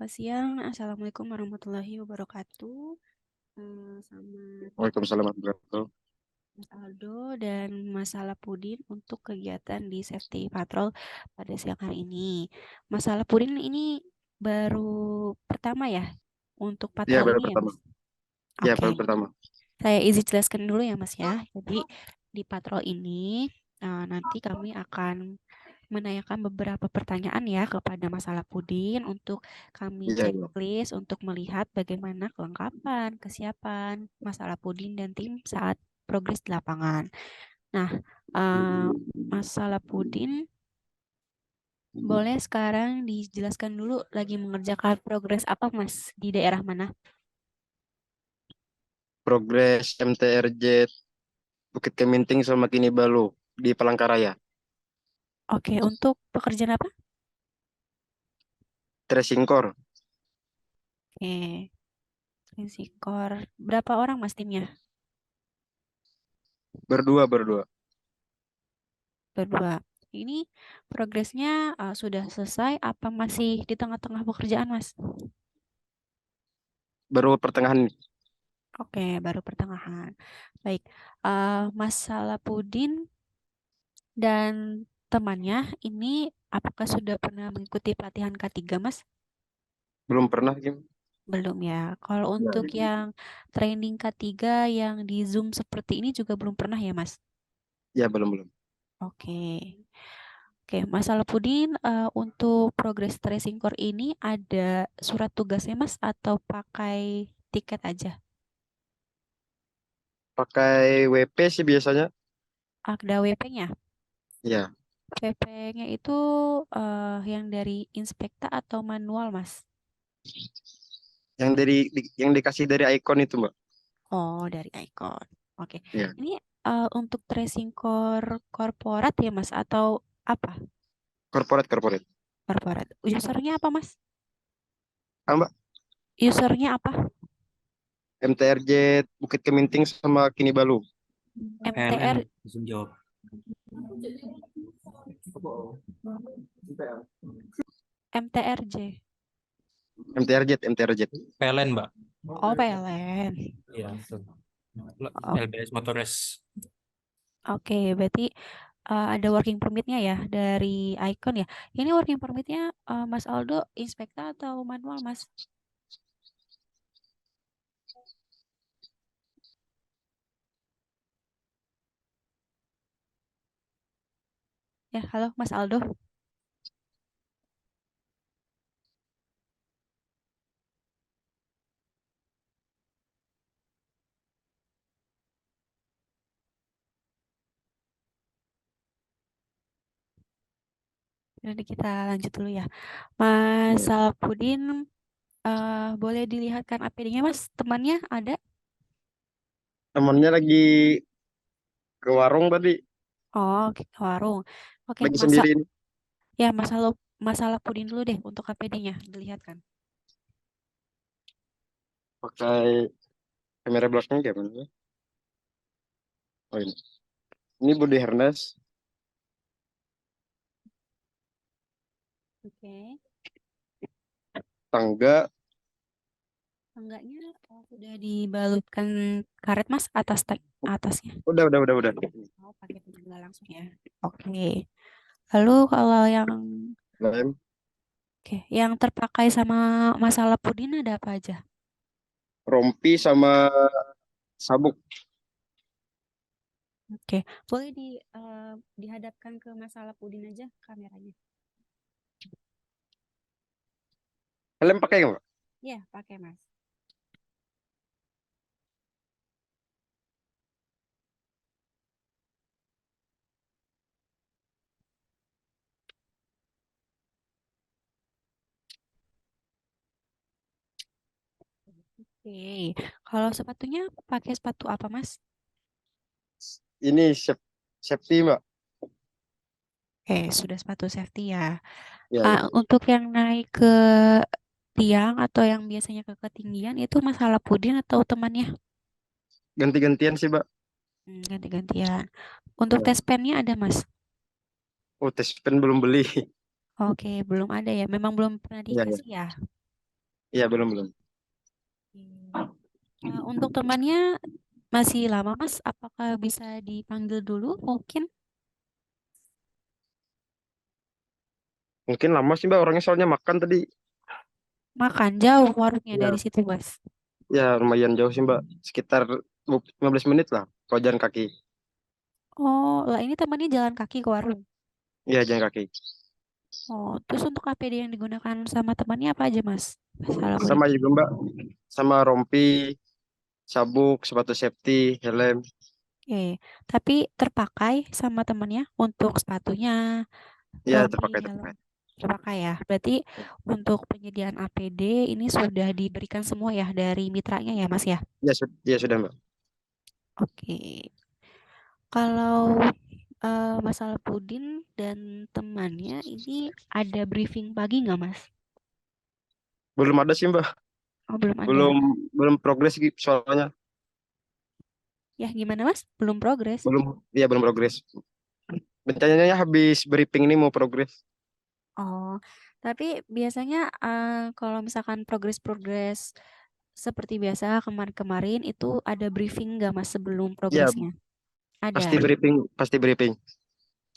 Selamat siang. Assalamualaikum warahmatullahi wabarakatuh. Selamat Waalaikumsalam warahmatullahi wabarakatuh. Mas Aldo dan Mas Salapudin untuk kegiatan di Safety Patrol pada siang hari ini. Mas Salapudin ini baru pertama ya untuk Ya, patrol baru ini ya, pertama. Mas? Ya, Oke, baru pertama. saya izin jelaskan dulu ya, Mas ya. Jadi di patrol ini nanti kami akan menanyakan beberapa pertanyaan ya kepada Mas Alapudin untuk kami Iya, iya. checklist untuk melihat bagaimana kelengkapan, kesiapan Mas Alapudin dan tim saat progres di lapangan. Nah, eh, Mas Alapudin, boleh sekarang dijelaskan dulu lagi mengerjakan progres apa Mas di daerah mana? Progres MTRJ Bukit Keminting sama Kini Balu di Palangkaraya. Oke, untuk pekerjaan apa? Tracing core Oke, Sikor. Berapa orang Mas timnya? berdua. Berdua. Ini progresnya sudah selesai apa masih di tengah-tengah pekerjaan, Mas? Baru pertengahan nih. Oke, baru pertengahan. Baik, Mas Salapudin dan temannya ini apakah sudah pernah mengikuti pelatihan K3, Mas? Belum pernah, Kim. Belum ya. Kalau Ya, untuk ya. yang training K3 yang di Zoom seperti ini juga belum pernah ya, Mas? Ya, belum. Oke. Oke, Mas Alpudin, untuk progress tracing core ini ada surat tugasnya Mas atau pakai tiket aja? Pakai WP sih biasanya. Ada WP-nya. Ya, WP-nya itu yang dari Inspekta atau manual Mas? yang dikasih dari Icon itu, Mbak. Oh, dari Icon. Oke, Ya, ini untuk tracing core korporat ya Mas atau apa? corporate. Korporat. Usernya apa Mas? Ah, Mbak, Usernya apa? MTRJ Bukit Keminting sama Kini Balu. MTR, langsung jawab. MTRJ. MTRJ. PLN, Mbak. Oh, PLN. Iya, Oh, LBS Motores. oke, berarti ada working permitnya ya dari Icon ya. Ini working permitnya Mas Aldo inspekta atau manual Mas? Ya, halo Mas Aldo. Jadi kita lanjut dulu ya. Mas Ya. Salapudin, boleh dilihatkan APD-nya Mas? Temannya ada? Temannya lagi ke warung tadi. Oh, oke, ke warung. Oke, Lagi sendiri ini. ya Mas Salapudin dulu deh untuk APD-nya dilihatkan. Pakai kamera belakang gimana? Oh, ini. Ini body harness. Oke. Tangga. Enggaknya sudah dibalutkan karet Mas atasnya. Udah. Oh, pakai penanggal langsung ya. Oke. Lalu kalau yang Lem, oke, yang terpakai sama masalah pudin ada apa aja? rompi sama sabuk. Oke, boleh dihadapkan ke masalah pudin aja kameranya. Helm pakai nggak, Mbak? Ya, pakai Mas. Oke, kalau sepatunya pakai sepatu apa Mas? Ini safety, Mbak. Oke, sudah sepatu safety ya. Ya. Untuk yang naik ke tiang atau yang biasanya ke ketinggian itu masalah pudin atau temannya? Ganti-gantian sih, Mbak. Ganti-gantian. Untuk Ya. tes pennya ada Mas? Oh, tes pen belum beli. Oke, belum ada ya. Memang belum pernah Ya. dikasih ya. Iya, belum belum. Oke. Untuk temannya masih lama, Mas. Apakah bisa dipanggil dulu mungkin? Mungkin lama sih Mbak, orangnya soalnya makan tadi. Makan jauh warungnya dari Ya, situ, Mas. ya lumayan jauh sih Mbak. Sekitar 15 menit lah kalau jalan kaki. Oh, lah ini temannya jalan kaki ke warung. Iya, jalan kaki. Oh, terus untuk APD yang digunakan sama temannya apa aja, Mas? Salahuddin. Sama juga Mbak, sama rompi, sabuk, sepatu safety, helm. Oke, tapi terpakai sama temannya untuk sepatunya, Iya, rompi, terpakai helm. terpakai. Terpakai ya. Berarti untuk penyediaan APD ini sudah diberikan semua ya dari mitranya ya, Mas ya? Ya, ya sudah Mbak. Oke. Kalau masalah Pudin dan temannya ini ada briefing pagi nggak, Mas? Belum ada sih Mbak. Oh, belum ada. Belum belum progres soalnya. Ya, gimana, Mas? Belum progres. Belum, iya belum progres. Rencananya habis briefing ini mau progres. Oh, tapi biasanya kalau misalkan progres-progres seperti biasa kemarin-kemarin itu ada briefing nggak, Mas, sebelum Iya, progresnya? Ada. pasti briefing, pasti briefing.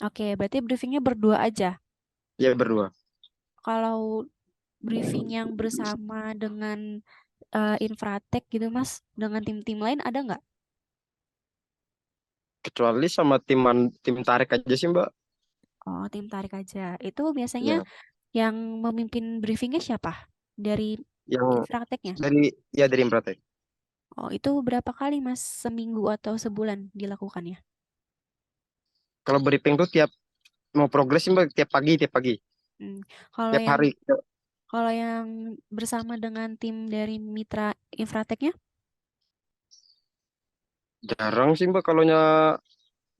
Oke, berarti briefingnya berdua aja. Ya berdua. Kalau briefing yang bersama dengan Infratek gitu, Mas, dengan tim-tim lain ada nggak? Kecuali sama tim tarik aja sih Mbak. Oh, tim tarik aja. Itu biasanya Ya, yang memimpin briefingnya siapa? Dari yang Infrateknya? dari Imprate. Oh, itu berapa kali, Mas? Seminggu atau sebulan dilakukannya? Kalau briefing tuh tiap mau progres sih Mbak, tiap pagi, Hmm. Kalau tiap yang hari. kalau yang bersama dengan tim dari mitra Infrateknya? Jarang sih Mbak kalau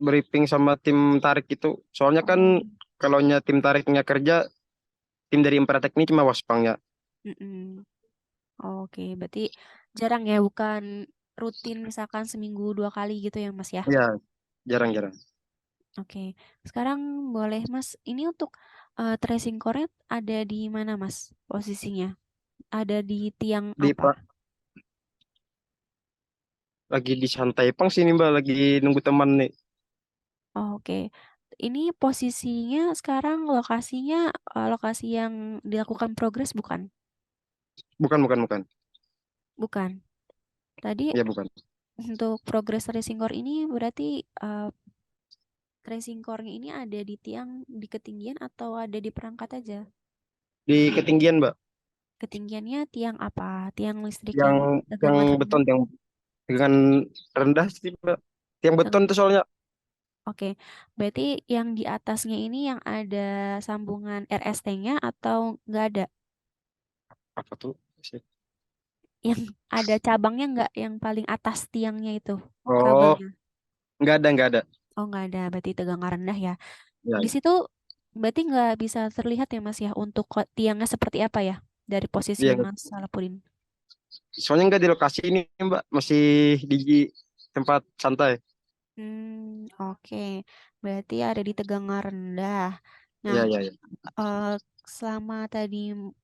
briefing sama tim tarik itu. Soalnya kan Oh, kalau tim tariknya kerja, tim dari Imprate ini cuma waspangnya. mm-mm. Oke, berarti jarang ya, bukan rutin misalkan seminggu 2 kali gitu ya, Mas ya? Ya, jarang-jarang. Oke, sekarang boleh Mas, ini untuk tracing core ada di mana, Mas, posisinya? Ada di tiang Di apa? lagi di Santai Pang sini Mbak, lagi nunggu teman nih. Oke, ini posisinya sekarang lokasinya lokasi yang dilakukan progres bukan? Bukan, bukan, bukan. Bukan. Tadi Ya bukan. untuk progres tracing core ini berarti tracing core-nya ini ada di tiang di ketinggian atau ada di perangkat aja? Di ketinggian Mbak, Ketinggiannya tiang apa? Tiang listrik yang yang yang tegangan rendah? beton, yang dengan rendah sih Mbak. Yang beton tuh soalnya Oke, berarti yang di atasnya ini yang ada sambungan RST-nya atau nggak ada? apa tuh? Yang ada cabangnya nggak yang paling atas tiangnya itu Oh, kabelnya? nggak ada. Oh nggak ada, berarti tegangan rendah ya. Ya, Di ya. situ berarti nggak bisa terlihat ya Mas ya untuk tiangnya seperti apa ya dari posisi Iya, Mas Salapudin. soalnya nggak di lokasi ini Mbak, masih di tempat santai. Oke, berarti ada di tegangan rendah. Nah, Iya, iya, iya. eh, selama tadi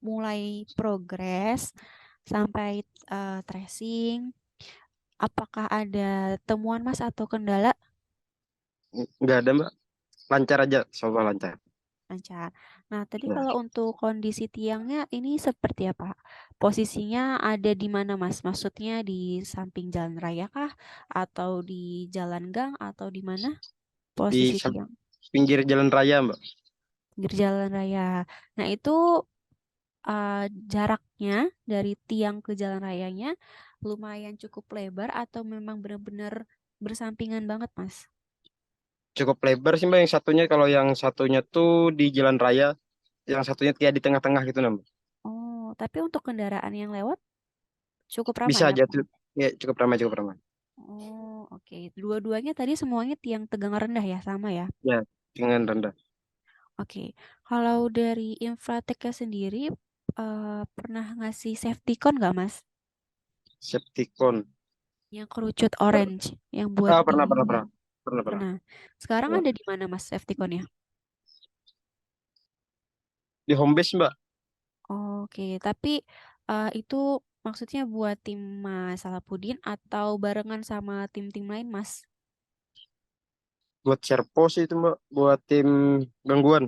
mulai progres sampai tracing, apakah ada temuan Mas atau kendala? Nggak ada Mbak, lancar aja, soal lancar. Lancar. Nah, tadi Ya. kalau untuk kondisi tiangnya ini seperti apa? Posisinya ada di mana Mas? Maksudnya di samping jalan raya kah? Atau di jalan gang? Atau di mana Di posisi tiang? pinggir jalan raya Mbak. Pinggir jalan raya. Nah, itu jaraknya dari tiang ke jalan rayanya lumayan cukup lebar atau memang benar-benar bersampingan banget, Mas? Cukup lebar sih Mbak, yang satunya, kalau yang satunya tuh di jalan raya, yang satunya kayak di tengah-tengah gitu Mbak. Oh, tapi untuk kendaraan yang lewat cukup ramai Bisa ya? aja tuh. Ya, cukup ramai, cukup ramai. Oh, oke. Dua-duanya tadi semuanya tiang tegangan rendah ya, sama ya? Ya, dengan rendah. Oke. Kalau dari Infrateknya sendiri pernah ngasih safety cone nggak, Mas? Septicon. Yang kerucut orange, yang buat Ah, di pernah, pernah, pernah. Pernah, pernah. pernah. Sekarang Ya. ada di mana, Mas, safety cone-nya? Di home base Mbak. Oke, tapi Itu maksudnya buat tim Mas Salapudin atau barengan sama tim-tim lain, Mas? Buat share post itu Mbak, buat tim gangguan.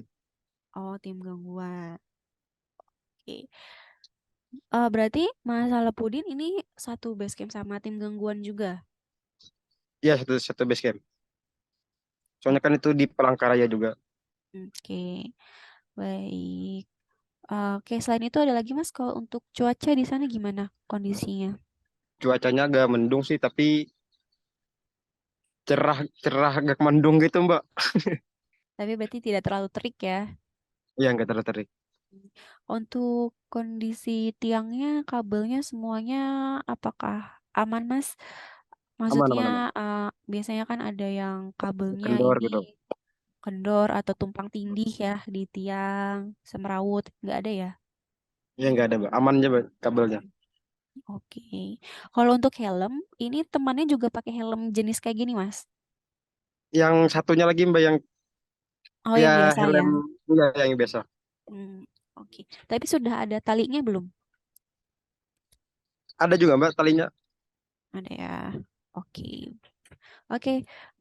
Oh, tim gangguan. Oke. Berarti Mas Salapudin ini satu base camp sama tim gangguan juga. Iya, satu satu base camp. Soalnya kan itu di Palangkaraya juga. Oke, baik. Oke, selain itu ada lagi Mas, kalau untuk cuaca di sana gimana kondisinya? Cuacanya agak mendung sih, tapi cerah cerah agak mendung gitu Mbak. Tapi berarti tidak terlalu terik ya. Iya, nggak terlalu terik. Untuk kondisi tiangnya, kabelnya semuanya apakah aman Mas? Aman, Maksudnya aman, aman. biasanya kan ada yang kabelnya Kendor ini gitu. kendor atau tumpang tindih ya di tiang, semrawut, nggak ada ya? Iya, nggak ada Mbak. Aman aja Mbak, kabelnya. Oke. Kalau untuk helm, ini temannya juga pakai helm jenis kayak gini Mas? Yang satunya lagi Mbak yang Oh ya yang biasa ya? helm, ya yang biasa. Hmm, oke. Tapi sudah ada talinya belum? Ada juga Mbak talinya. Ada ya. Oke. Oke,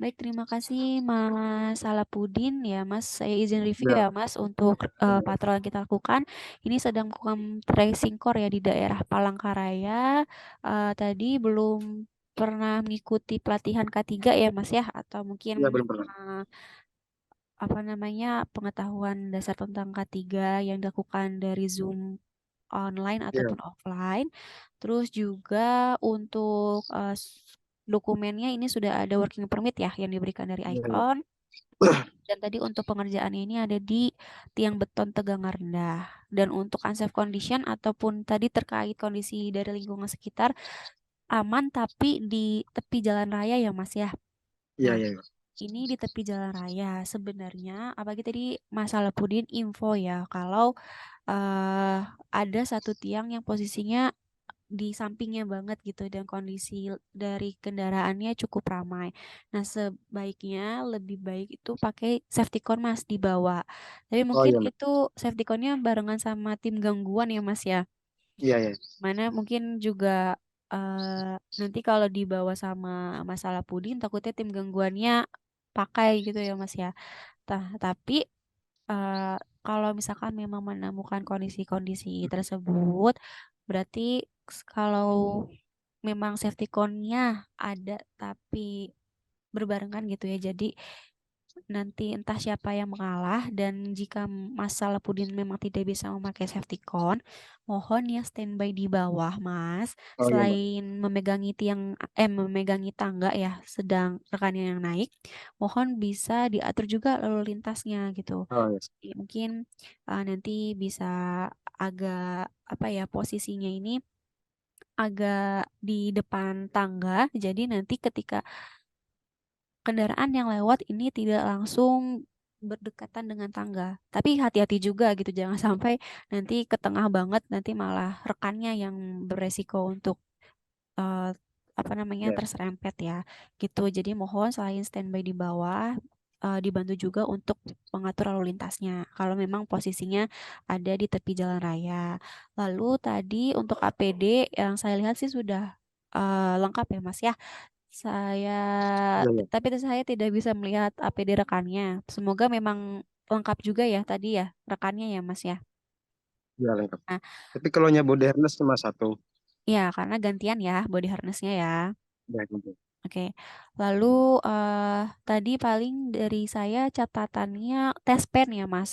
baik terima kasih Mas Salapudin ya Mas. Saya izin review Ya, ya Mas untuk patrol yang kita lakukan. Ini sedang melakukan tracing core ya di daerah Palangkaraya. Tadi belum pernah mengikuti pelatihan K3 ya Mas ya, atau mungkin ya belum pernah. eh, apa namanya pengetahuan dasar tentang K3 yang dilakukan dari Zoom online Iya, ataupun offline. Terus juga untuk dokumennya ini sudah ada working permit ya yang diberikan dari iya, iya. Icon. Dan tadi untuk pengerjaannya ini ada di tiang beton tegangan rendah. Dan untuk unsafe condition ataupun tadi terkait kondisi dari lingkungan sekitar aman tapi di tepi jalan raya ya Mas ya. Iya, Nah, iya, iya. ini di tepi jalan raya. Sebenarnya apalagi tadi masalah Pudin info ya kalau eh ada satu tiang yang posisinya di sampingnya banget gitu dan kondisi dari kendaraannya cukup ramai. Nah, sebaiknya lebih baik itu pakai safety cone Mas di bawah. Tapi Oh mungkin iya Mbak. itu safety cone-nya barengan sama tim gangguan ya Mas ya. Iya, iya. Mana mungkin juga nanti kalau dibawa sama masalah pudin takutnya tim gangguannya pakai gitu ya Mas ya. Tapi eh, kalau misalkan memang menemukan kondisi-kondisi tersebut, berarti kalau memang safety cone-nya ada tapi berbarengan gitu ya. Jadi nanti entah siapa yang mengalah dan jika masalah pudin memang tidak bisa memakai safety cone, mohon ya standby di bawah, Mas. Oh iya Mbak. Selain memegangi memegangi tangga ya, sedang rekannya yang naik, mohon bisa diatur juga lalu lintasnya gitu. Oh iya. Ya, mungkin nanti bisa agak apa ya posisinya ini agak di depan tangga. Jadi nanti ketika kendaraan yang lewat ini tidak langsung berdekatan dengan tangga. Tapi hati-hati juga gitu, jangan sampai nanti ke tengah banget, nanti malah rekannya yang beresiko untuk eh, apa namanya Iya. terserempet ya gitu. Jadi mohon selain standby di bawah dibantu juga untuk mengatur lalu lintasnya kalau memang posisinya ada di tepi jalan raya. Lalu tadi untuk APD yang saya lihat sih sudah lengkap ya Mas ya. Saya Iya, iya. tapi saya tidak bisa melihat APD rekannya. Semoga memang lengkap juga ya tadi ya rekannya ya Mas ya. Iya, lengkap. Nah, Tapi kalau nya body harness cuma satu. ya karena gantian ya body harnessnya ya. Ya, gitu. Oke, lalu tadi paling dari saya catatannya tes pen ya Mas.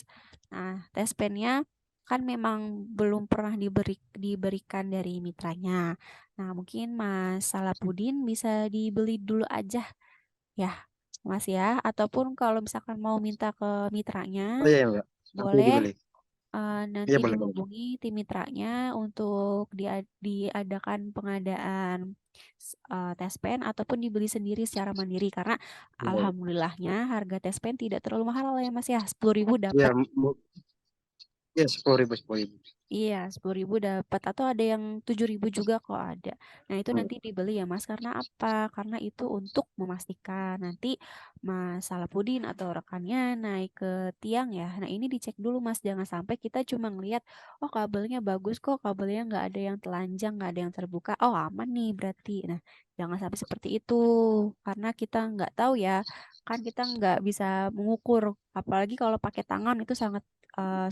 Nah, tes pennya kan memang belum pernah diberikan dari mitranya. Nah, mungkin Mas Salapudin bisa dibeli dulu aja ya Mas ya. Ataupun kalau misalkan mau minta ke mitranya, Oh iya, iya Mbak. Nanti boleh dibeli. nanti Iya, boleh, boleh. dihubungi tim mitranya untuk diadakan pengadaan tes pen ataupun dibeli sendiri secara mandiri karena Iya, alhamdulillahnya harga tes pen tidak terlalu mahal ya Mas ya 10.000 iya, dapat. Ya, 10.000, 10.000. Iya, 10.000 dapat atau ada yang 7.000 juga kok ada. Nah, itu Hmm. nanti dibeli ya, Mas. Karena apa? Karena itu untuk memastikan nanti Mas Salapudin atau rekannya naik ke tiang ya. Nah, ini dicek dulu, Mas. Jangan sampai kita cuma ngelihat, oh kabelnya bagus kok, kabelnya nggak ada yang telanjang, nggak ada yang terbuka. Oh, aman nih berarti. Nah, jangan sampai seperti itu. Karena kita nggak tahu ya, kan kita nggak bisa mengukur. Apalagi kalau pakai tangan itu sangat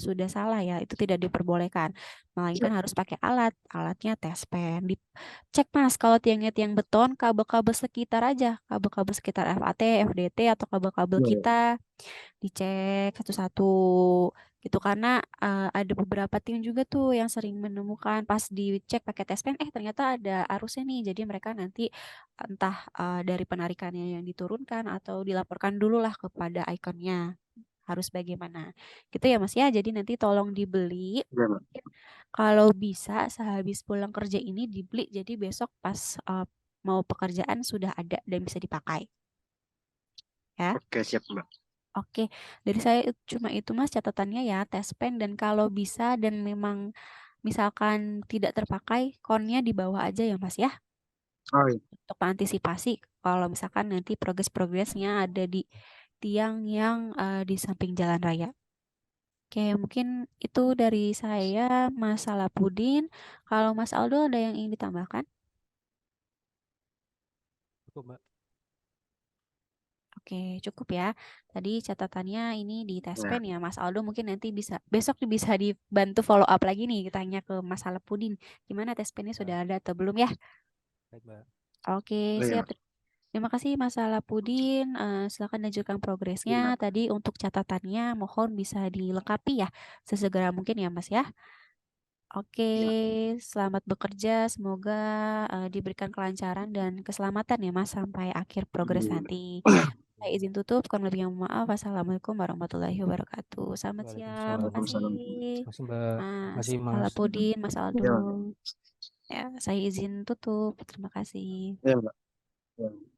sudah salah ya, itu tidak diperbolehkan. Melainkan Ya, harus pakai alat, alatnya tespen. Dicek Mas, kalau tiangnya tiang beton, kabel-kabel sekitar aja, kabel-kabel sekitar FAT, FDT atau kabel-kabel ya, kita dicek satu-satu gitu karena ada beberapa tim juga tuh yang sering menemukan pas dicek pakai tespen ternyata ada arusnya nih jadi mereka nanti entah dari penarikannya yang diturunkan atau dilaporkan dulu lah kepada ikonnya harus bagaimana gitu ya Mas ya jadi nanti tolong dibeli ya, Mbak. kalau bisa sehabis pulang kerja ini dibeli jadi besok pas mau pekerjaan sudah ada dan bisa dipakai ya. Oke, siap, Mbak. Oke, dari saya cuma itu Mas catatannya ya, tes pen dan kalau bisa dan memang misalkan tidak terpakai, konnya di bawah aja ya Mas ya, Oh, iya. untuk mengantisipasi kalau misalkan nanti progres-progresnya ada di tiang yang di samping jalan raya. Oke, mungkin itu dari saya, Mas Salapudin. Kalau Mas Aldo ada yang ingin ditambahkan? Cukup, Mbak. Oke, cukup ya. Tadi catatannya ini di Ya, Tespen ya, Mas Aldo mungkin nanti bisa besok bisa dibantu follow up lagi nih, tanya ke Mas Salepudin. Gimana Tespennya sudah Nah, ada atau belum ya? baik, Mbak. Oke, iya, siap. Mbak. Terima kasih Mas Salepudin. Silakan lanjutkan progresnya. Iya, Tadi untuk catatannya mohon bisa dilengkapi ya, sesegera mungkin ya Mas ya. Oke, iya. selamat bekerja. Semoga diberikan kelancaran dan keselamatan ya Mas sampai akhir progres Amin. nanti. Saya izin tutup, kurang lebih yang maaf. Wassalamualaikum warahmatullahi wabarakatuh. Selamat siang, Waalaikumsalam. makasih Waalaikumsalam. Masih, Mbak. Mas Masih, Mas. Alapudin, Mas Aldo. Iya, Mbak. Ya, saya izin tutup. Terima kasih. Iya, Mbak. Iya.